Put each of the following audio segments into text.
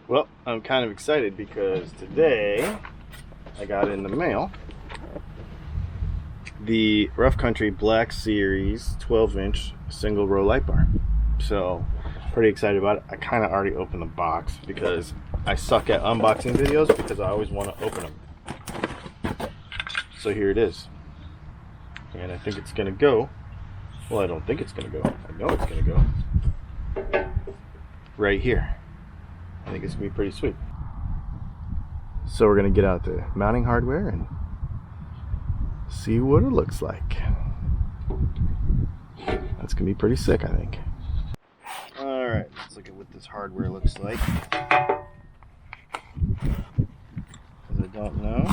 Well, I'm kind of excited because today I got in the mail the Rough Country Black Series 12-inch single row light bar. So, pretty excited about it. I kind of already opened the box because I suck at unboxing videos because I always want to open them. So here it is. And I think it's going to go. Well, I don't think it's going to go. I know it's going to go right here. I think it's going to be pretty sweet. So we're going to get out the mounting hardware and see what it looks like. That's going to be pretty sick, I think. Alright, let's look at what this hardware looks like. Because I don't know.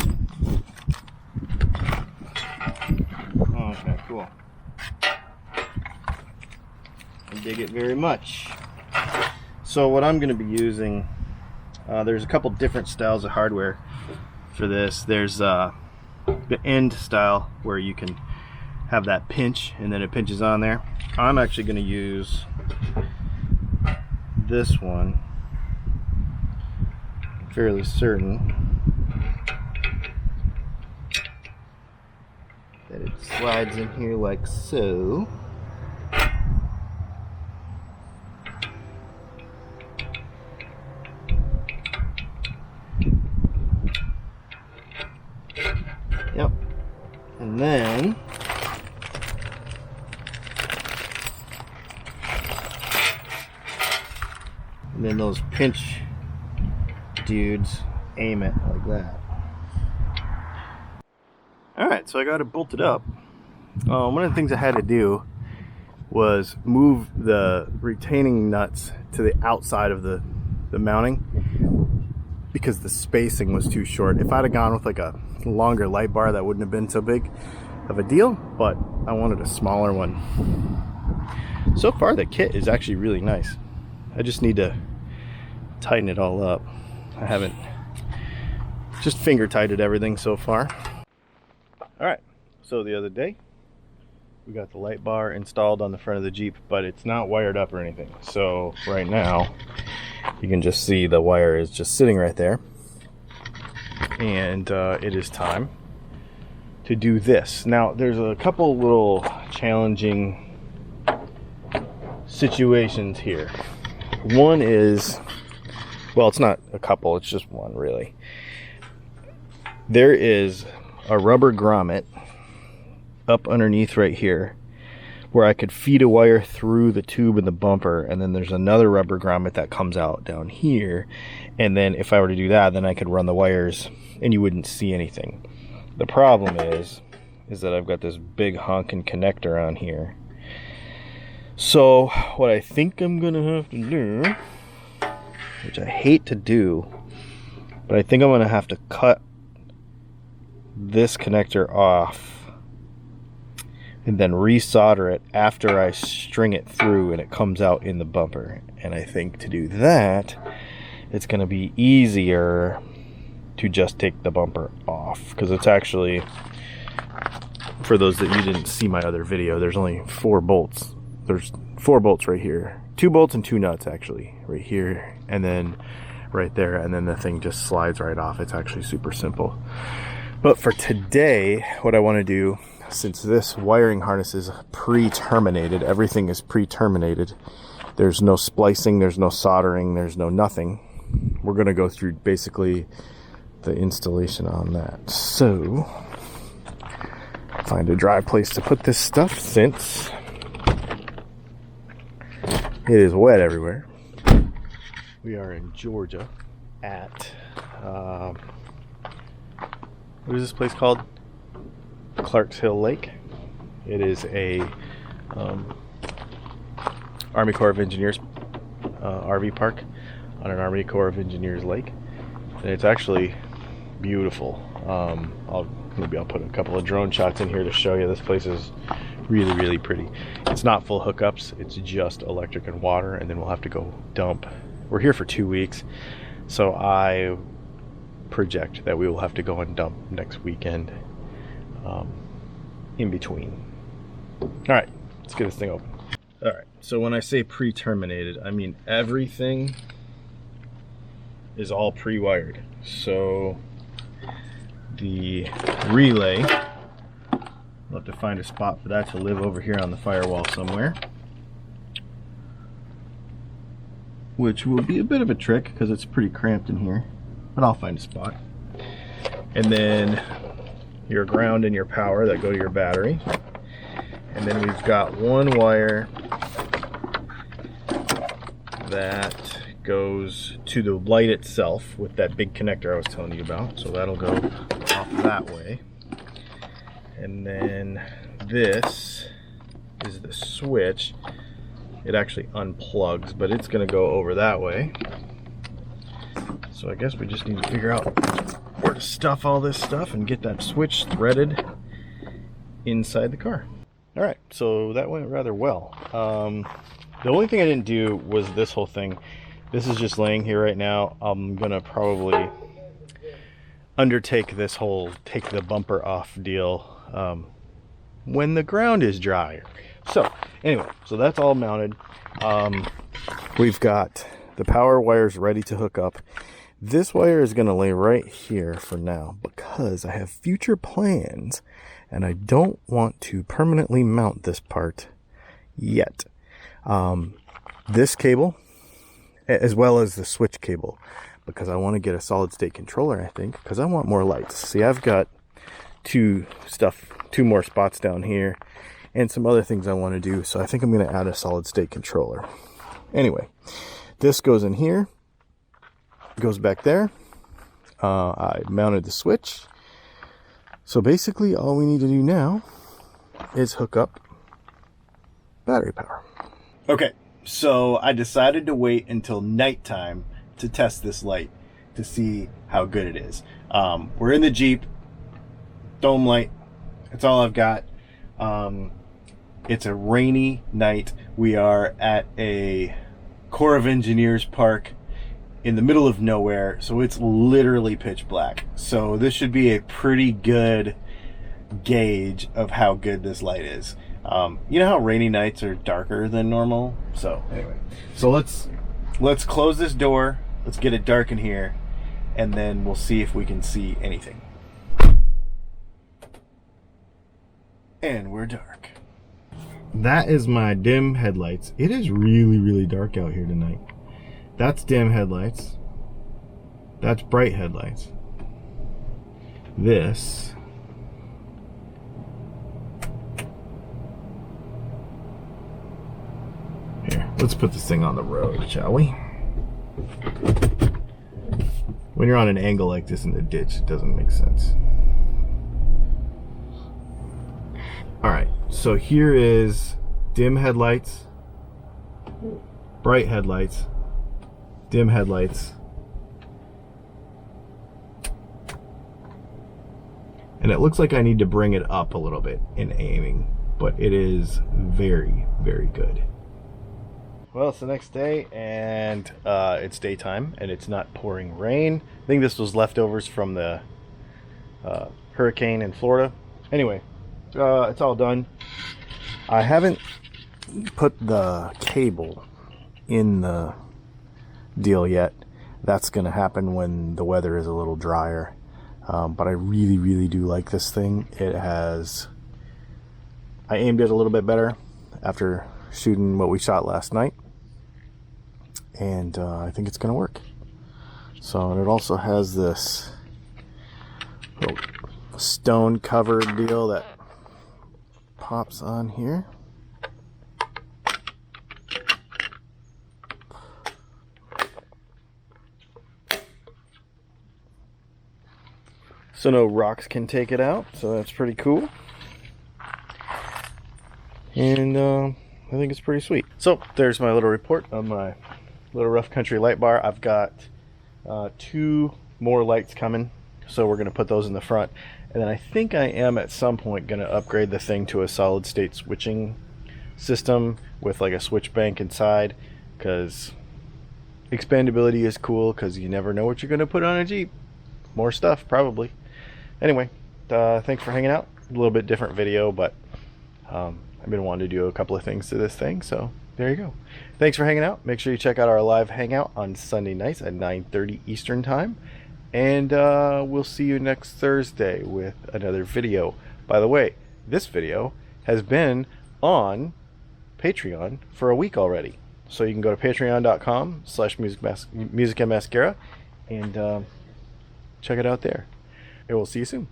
Okay, cool. I dig it very much. So what I'm going to be using, there's a couple different styles of hardware for this. There's the end style where you can have that pinch and then it pinches on there. I'm actually going to use this one. I'm fairly certain that it slides in here like so. Yep. And then those pinch dudes aim it like that. Alright, so I got it bolted up. One of the things I had to do was move the retaining nuts to the outside of the mounting because the spacing was too short. If I'd have gone with like a longer light bar, that wouldn't have been so big of a deal, but I wanted a smaller one. So far the kit is actually really nice. I just need to tighten it all up. I haven't just finger tightened everything so far. Alright, so the other day we got the light bar installed on the front of the Jeep, but it's not wired up or anything. So right now you can just see the wire is just sitting right there. And it is time to do this. Now there's a couple little challenging situations here. One is, well, it's not a couple, it's just one really. There is a rubber grommet up underneath right here where I could feed a wire through the tube in the bumper, and then there's another rubber grommet that comes out down here, and then if I were to do that, then I could run the wires and you wouldn't see anything. The problem is that I've got this big honking connector on here. So what I think I'm gonna have to do, which I hate to do, but I think I'm gonna have to cut this connector off and then resolder it after I string it through and it comes out in the bumper. And I think to do that, it's gonna be easier to just take the bumper off, because it's actually, for those that you didn't see my other video, there's only 4 bolts. There's 4 bolts right here, 2 bolts and 2 nuts actually, right here and then right there, and then the thing just slides right off. It's actually super simple. But for today, what I want to do, since this wiring harness is pre-terminated, everything is pre-terminated, there's no splicing, there's no soldering, there's no nothing, we're going to go through basically the installation on that. So find a dry place to put this stuff since it is wet everywhere. We are in Georgia at what is this place called? Clarks Hill Lake. It is a Army Corps of Engineers RV park on an Army Corps of Engineers lake, and it's actually beautiful. Maybe I'll put a couple of drone shots in here to show you. This place is really, really pretty. It's not full hookups, it's just electric and water, and then we'll have to go dump. We're here for 2 weeks, so I project that we will have to go and dump next weekend in between. Alright, let's get this thing open. Alright, so when I say pre-terminated, I mean everything is all pre-wired. So the relay, we'll have to find a spot for that to live over here on the firewall somewhere, which will be a bit of a trick because it's pretty cramped in here, but I'll find a spot. And then your ground and your power that go to your battery. And then we've got one wire that goes to the light itself with that big connector I was telling you about. So that'll go off that way. And then this is the switch. It actually unplugs, but it's gonna go over that way. So I guess we just need to figure out where to stuff all this stuff and get that switch threaded inside the car. All right, so that went rather well. The only thing I didn't do was this whole thing. This is just laying here right now. I'm gonna probably undertake this whole take the bumper off deal when the ground is drier. So anyway, so that's all mounted. We've got the power wires ready to hook up. This wire is going to lay right here for now because I have future plans and I don't want to permanently mount this part yet. This cable, as well as the switch cable, because I want to get a solid state controller, I think, because I want more lights. See, I've got two more spots down here and some other things I want to do, so I think I'm going to add a solid state controller. Anyway, this goes in here, goes back there. I mounted the switch, so basically all we need to do now is hook up battery power. Okay, so I decided to wait until nighttime to test this light to see how good it is. We're in the Jeep, dome light, that's all I've got. It's a rainy night. We are at a Corps of Engineers park in the middle of nowhere, so it's literally pitch black. So this should be a pretty good gauge of how good this light is. You know how rainy nights are darker than normal? So anyway, so let's close this door, let's get it dark in here, and then we'll see if we can see anything. And we're dark. That is my dim headlights. It is really, really dark out here tonight. That's dim headlights. That's bright headlights. This here, let's put this thing on the road, shall we? When you're on an angle like this in the ditch, it doesn't make sense. Alright, so here is dim headlights, bright headlights, dim headlights, and it looks like I need to bring it up a little bit in aiming, but it is very, very good. Well, it's the next day and it's daytime and it's not pouring rain. I think this was leftovers from the hurricane in Florida. Anyway, it's all done. I haven't put the cable in the deal yet. That's gonna happen when the weather is a little drier. But I really, really do like this thing. I aimed it a little bit better after shooting what we shot last night, and I think it's gonna work. So, and it also has this little stone covered deal that pops on here. So no rocks can take it out, so that's pretty cool. And I think it's pretty sweet. So there's my little report on my little rough country light bar. I've got 2 more lights coming, so we're going to put those in the front. And then I think I am at some point going to upgrade the thing to a solid state switching system with like a switch bank inside, because expandability is cool, because you never know what you're going to put on a Jeep. More stuff, probably. Anyway, thanks for hanging out. A little bit different video, but I've been wanting to do a couple of things to this thing, so there you go. Thanks for hanging out. Make sure you check out our live hangout on Sunday nights at 9:30 Eastern Time. And we'll see you next Thursday with another video. By the way, this video has been on Patreon for a week already. So you can go to patreon.com/music and mascara and check it out there. And we'll see you soon.